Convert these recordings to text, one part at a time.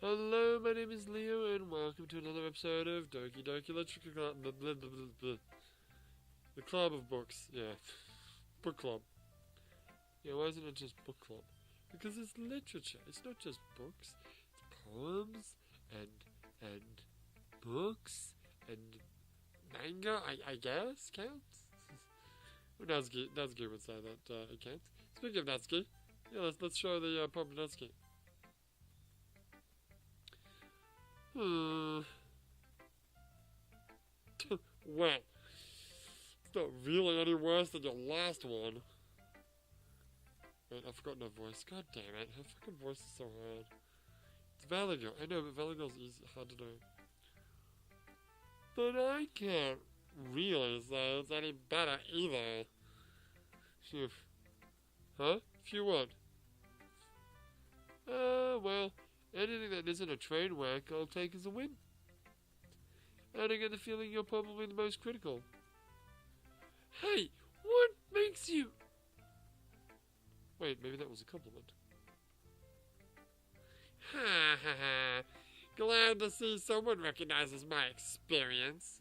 Hello, my name is Leo, and welcome to another episode of Doki Doki the Club of Books. Yeah, book club. Yeah, why isn't it just book club? Because it's literature. It's not just books. It's poems and books and manga. I guess counts. Natsuki would say that it counts. Speaking of Natsuki, yeah, let's show the poem to Natsuki. Well, it's not really any worse than your last one. Wait, I've forgotten her voice. God damn it, her fucking voice is so hard. It's Valley Girl. I know, but Valley Girl's easy, hard to do. But I can't really say it's any better either. Phew. Huh? Phew what? Well, anything that isn't a train wreck, I'll take as a win. And I get the feeling you're probably the most critical. Hey, what makes you... Wait, maybe that was a compliment. Ha ha ha. Glad to see someone recognizes my experience.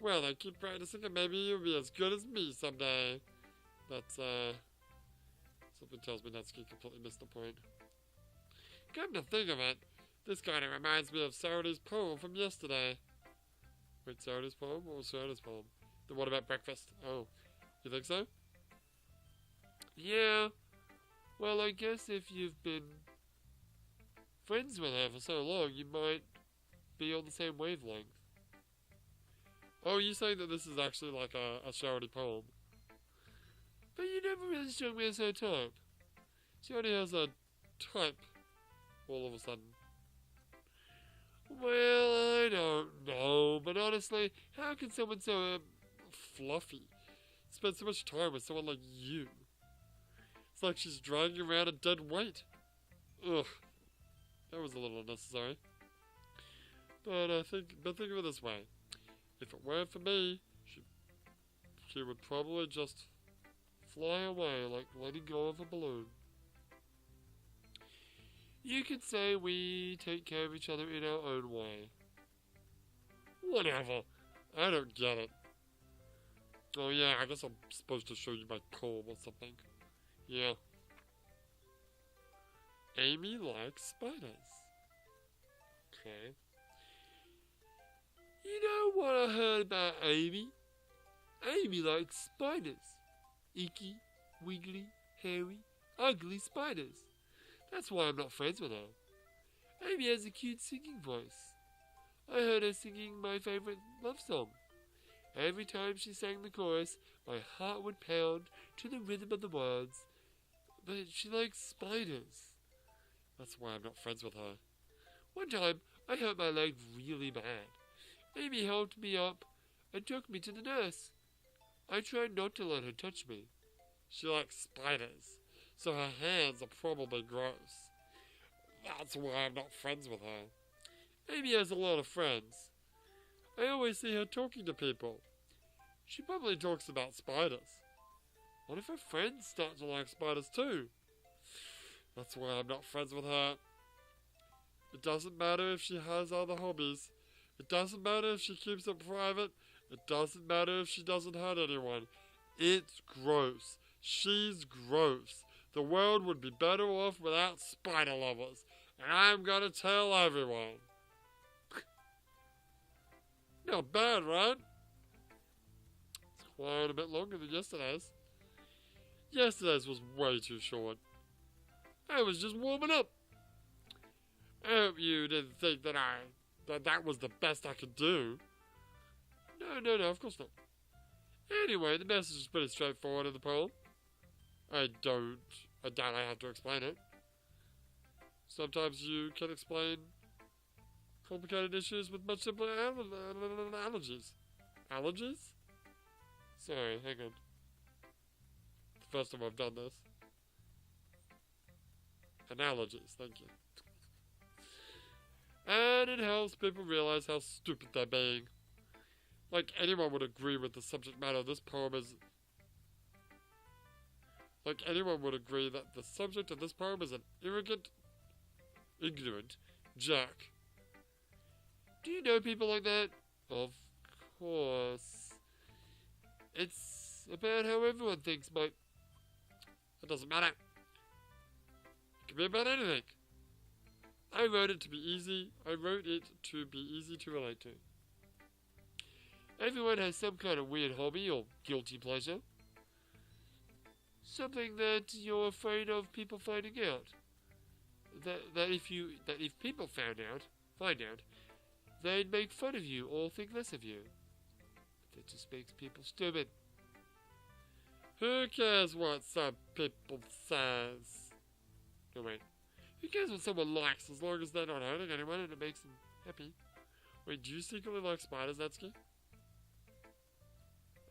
Well, I keep practicing and maybe you'll be as good as me someday. That's, something tells me Natsuki completely missed the point. Come to think of it, this kind of reminds me of Saturay's poem from yesterday. Wait, Saturay's poem? What was Saturay's poem? The one about breakfast. Oh, you think so? Yeah. Well, I guess if you've been friends with her for so long, you might be on the same wavelength. Oh, you're saying that this is actually like a Charity poem. But you never really struck me as her type. She only has a type all of a sudden. Well, I don't know, but honestly, how can someone so fluffy spend so much time with someone like you? It's like she's dragging around a dead weight. Ugh, that was a little unnecessary. But think of it this way: if it weren't for me, she would probably just fly away like letting go of a balloon. You could say we take care of each other in our own way. Whatever. I don't get it. Oh yeah, I guess I'm supposed to show you my poem or something. Yeah. Amy likes spiders. Okay. You know what I heard about Amy? Amy likes spiders. Icky, wiggly, hairy, ugly spiders. That's why I'm not friends with her. Amy has a cute singing voice. I heard her singing my favorite love song. Every time she sang the chorus, my heart would pound to the rhythm of the words. But she likes spiders. That's why I'm not friends with her. One time, I hurt my leg really bad. Amy helped me up and took me to the nurse. I tried not to let her touch me. She likes spiders, so her hands are probably gross. That's why I'm not friends with her. Amy has a lot of friends. I always see her talking to people. She probably talks about spiders. What if her friends start to like spiders too? That's why I'm not friends with her. It doesn't matter if she has other hobbies. It doesn't matter if she keeps it private. It doesn't matter if she doesn't hurt anyone. It's gross. She's gross. The world would be better off without spider lovers. And I'm gonna tell everyone. Not bad, right? It's quite a bit longer than yesterday's. Yesterday's was way too short. I was just warming up. I hope you didn't think that was the best I could do. No, of course not. Anyway, the message is pretty straightforward in the poem. I doubt I have to explain it. Sometimes you can explain complicated issues with much simpler allergies. Allergies? Sorry, hang on. It's the first time I've done this. Analogies, thank you. And it helps people realize how stupid they're being. Like anyone would agree with the subject matter of this poem is... Like anyone would agree that the subject of this poem is an ignorant, jerk. Do you know people like that? Of course. It's about how everyone thinks, mate. It doesn't matter. It can be about anything. I wrote it to be easy. I wrote it to be easy to relate to. Everyone has some kind of weird hobby or guilty pleasure. Something that you're afraid of people finding out. That if people find out, they'd make fun of you or think less of you. That just makes people stupid. Who cares what some people says? No, wait. Who cares what someone likes as long as they're not hurting anyone and it makes them happy? Wait, do you secretly like spiders, Natsuki?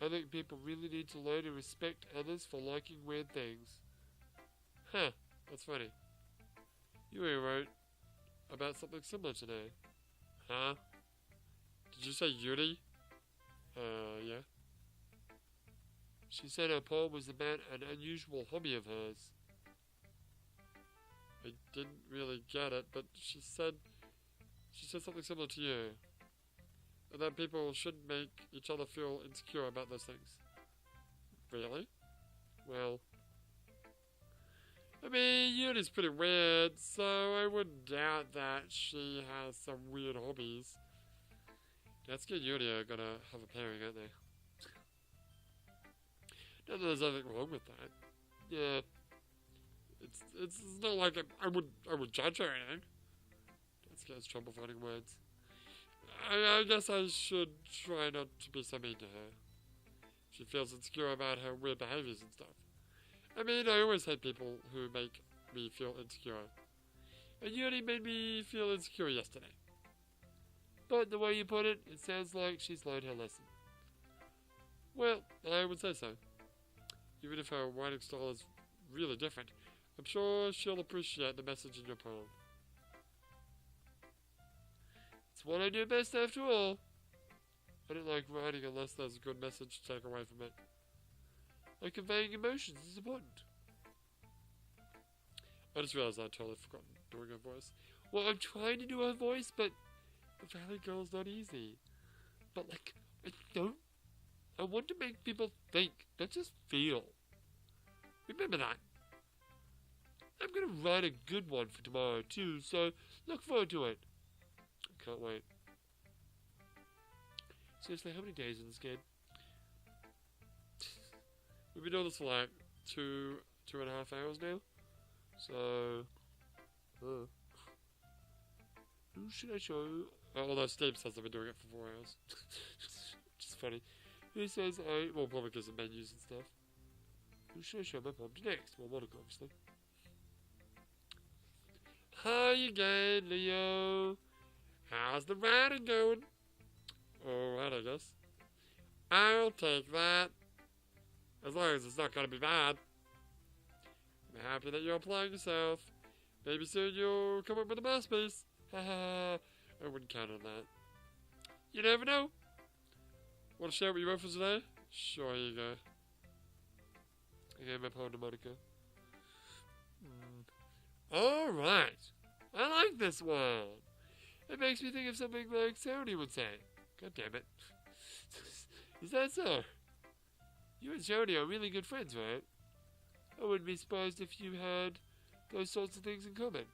I think people really need to learn to respect others for liking weird things. Huh, that's funny. You wrote about something similar today. Huh? Did you say Yuri? Yeah. She said her poem was about an unusual hobby of hers. I didn't really get it, but she said something similar to you. And that people shouldn't make each other feel insecure about those things. Really? Well, I mean, Yuri's pretty weird, so I wouldn't doubt that she has some weird hobbies. Natsuki and Yuri are gonna have a pairing, aren't they? Not that there's anything wrong with that. Yeah. It's not like I would judge her or anything. Natsuki has trouble finding words. I guess I should try not to be so mean to her. She feels insecure about her weird behaviors and stuff. I mean, I always hate people who make me feel insecure. And Yuri made me feel insecure yesterday. But the way you put it, it sounds like she's learned her lesson. Well, I would say so. Even if her writing style is really different, I'm sure she'll appreciate the message in your poem. It's what I do best after all. I don't like writing unless there's a good message to take away from it. Like conveying emotions is important. I just realized I'd totally forgotten doing her voice. Well, I'm trying to do her voice, but the Valley Girl's not easy. But like, I want to make people think, not just feel. Remember that. I'm gonna write a good one for tomorrow too, so look forward to it. I can't wait. Seriously, how many days in this game? We've been doing this for like 2.5 hours now. So, who should I show? Although Steam says I've been doing it for 4 hours. Which is funny. Who says well, probably because of menus and stuff. Who should I show my poem to next? Well, Monica, obviously. Hi again, Leo. How's the writing going? Alright, I guess. I'll take that. As long as it's not gonna be bad. I'm happy that you're applying yourself. Maybe soon you'll come up with a masterpiece. Haha. I wouldn't count on that. You never know. Want to share what you wrote for today? Sure, here you go. I gave my poem to Monica. Alright. I like this one. It makes me think of something like Sony would say. God damn it. Is that so? You and Sony are really good friends, right? I wouldn't be surprised if you had those sorts of things in common.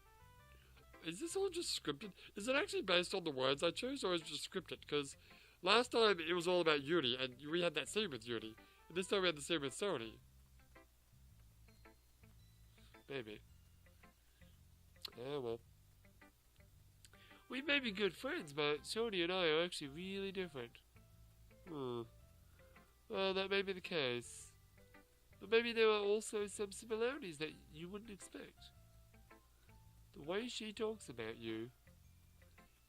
Is this all just scripted? Is it actually based on the words I chose, or is it just scripted? Because last time it was all about Yuri, and we had that scene with Yuri. And this time we had the scene with Sony. Maybe. Oh well. We may be good friends, but Sony and I are actually really different. Well, that may be the case. But maybe there are also some similarities that you wouldn't expect. The way she talks about you.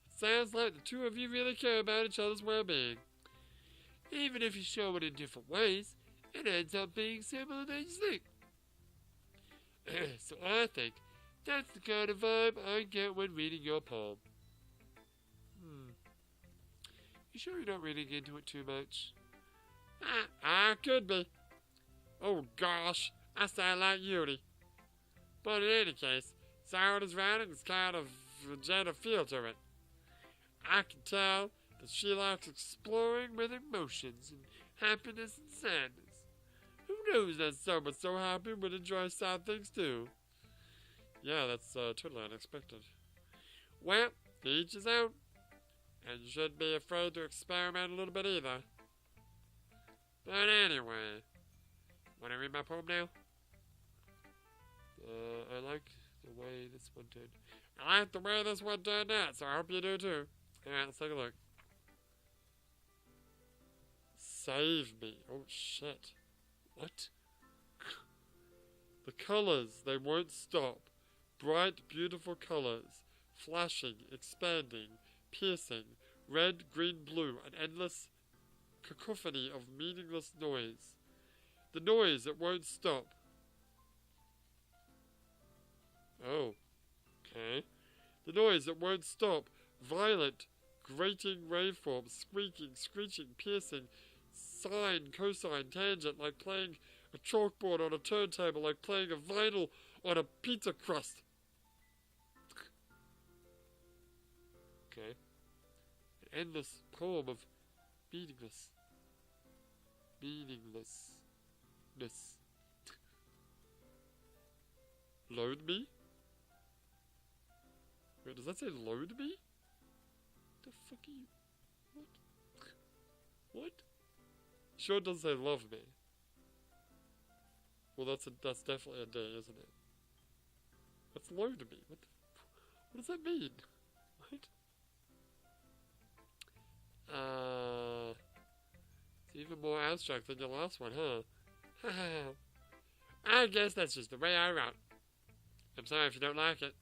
It sounds like the two of you really care about each other's well-being. Even if you show it in different ways, it ends up being similar than you think. So I think that's the kind of vibe I get when reading your poem. You sure you're not reading into it too much? I could be. Oh gosh, I sound like Yuri. But in any case, Sarah's writing is kind of vagina feel to it. I can tell that she likes exploring with emotions and happiness and sadness. Who knows that someone so happy would enjoy sad things too? Yeah, that's totally unexpected. Well, each is out. And you shouldn't be afraid to experiment a little bit either. But anyway, want to read my poem now? I like the way this one did. I like the way this one turned out, so I hope you do too. Alright, let's take a look. Save me. Oh shit. What? The colors, they won't stop. Bright, beautiful colors. Flashing, expanding, piercing, red, green, blue, an endless cacophony of meaningless noise. The noise, it won't stop. Oh, okay. The noise, it won't stop. Violent, grating waveforms, squeaking, screeching, piercing, sine, cosine, tangent, like playing a chalkboard on a turntable, like playing a vinyl on a pizza crust. Okay. An endless poem of meaninglessness. Load me? Wait, does that say load me? The fuck are you? What? What? Sure it doesn't say love me. Well, that's definitely a day, isn't it? That's load me. What does that mean? What? It's even more abstract than your last one, huh? I guess that's just the way I wrote. I'm sorry if you don't like it.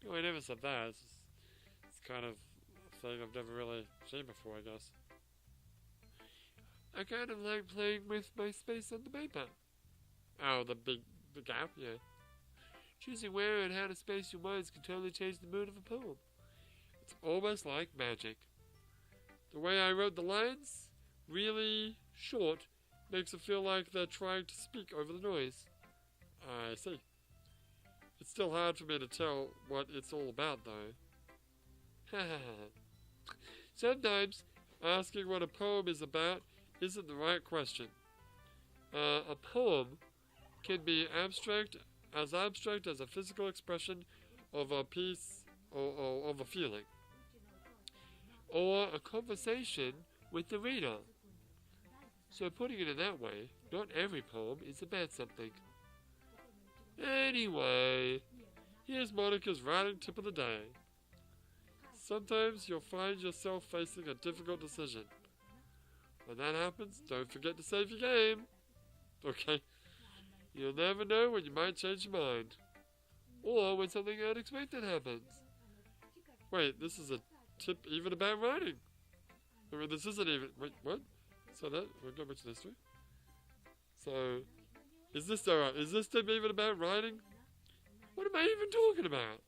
No, I never said that. It's kind of a thing I've never really seen before, I guess. I kind of like playing with my space on the paper. Oh, the big gap? Yeah. Choosing where and how to space your minds can totally change the mood of a poem. It's almost like magic. The way I wrote the lines, really short, makes it feel like they're trying to speak over the noise. I see. It's still hard for me to tell what it's all about, though. Sometimes, asking what a poem is about isn't the right question. A poem can be abstract as a physical expression of a piece or of a feeling, or a conversation with the reader. So putting it in that way, not every poem is about something. Anyway, here's Monica's writing tip of the day. Sometimes you'll find yourself facing a difficult decision. When that happens, don't forget to save your game. Okay? You'll never know when you might change your mind. Or when something unexpected happens. Wait, this is a tip even about writing. I mean, this isn't even... Wait, what? So that... We'll go back to history. So... Is this tip even about writing? What am I even talking about?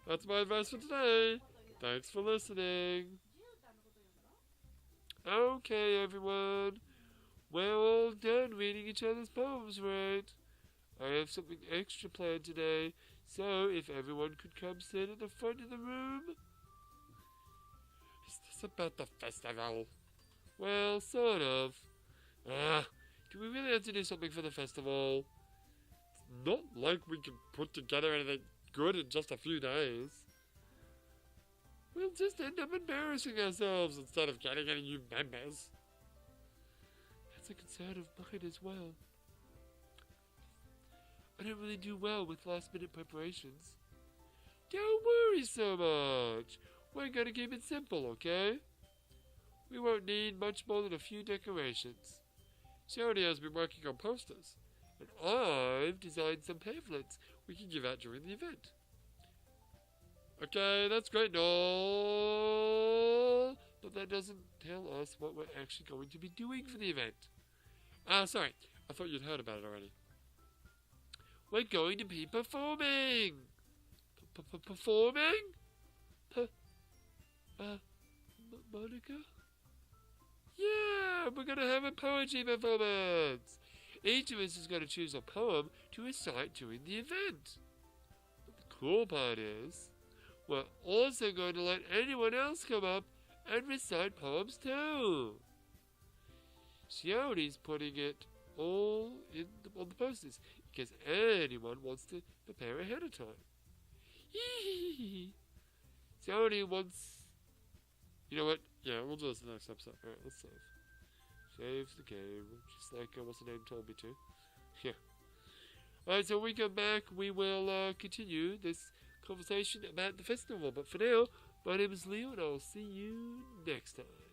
That's my advice for today. Thanks for listening. Okay, everyone. We're all done reading each other's poems, right? I have something extra planned today, so if everyone could come sit at the front of the room. Is this about the festival? Well, sort of. Do we really have to do something for the festival? It's not like we can put together anything good in just a few days. We'll just end up embarrassing ourselves instead of getting any new members. That's a concern of mine as well. I don't really do well with last-minute preparations. Don't worry so much. We're gonna keep it simple, okay? We won't need much more than a few decorations. Shoni has been working on posters, and I've designed some pamphlets we can give out during the event. Okay, that's great and all, but that doesn't tell us what we're actually going to be doing for the event. Sorry, I thought you'd heard about it already. We're going to be performing! Performing? Monica? Yeah, we're going to have a poetry performance. Each of us is going to choose a poem to recite during the event. cool part is, we're also going to let anyone else come up and recite poems too. Shiori's putting it all on the posters in case anyone wants to prepare ahead of time. Shiori wants... You know what? Yeah, we'll do this in the next episode. Alright, let's save. Save the game, just like what's the name told me to. Yeah. Alright, so when we come back, we will continue this conversation about the festival. But for now, my name is Leo, and I'll see you next time.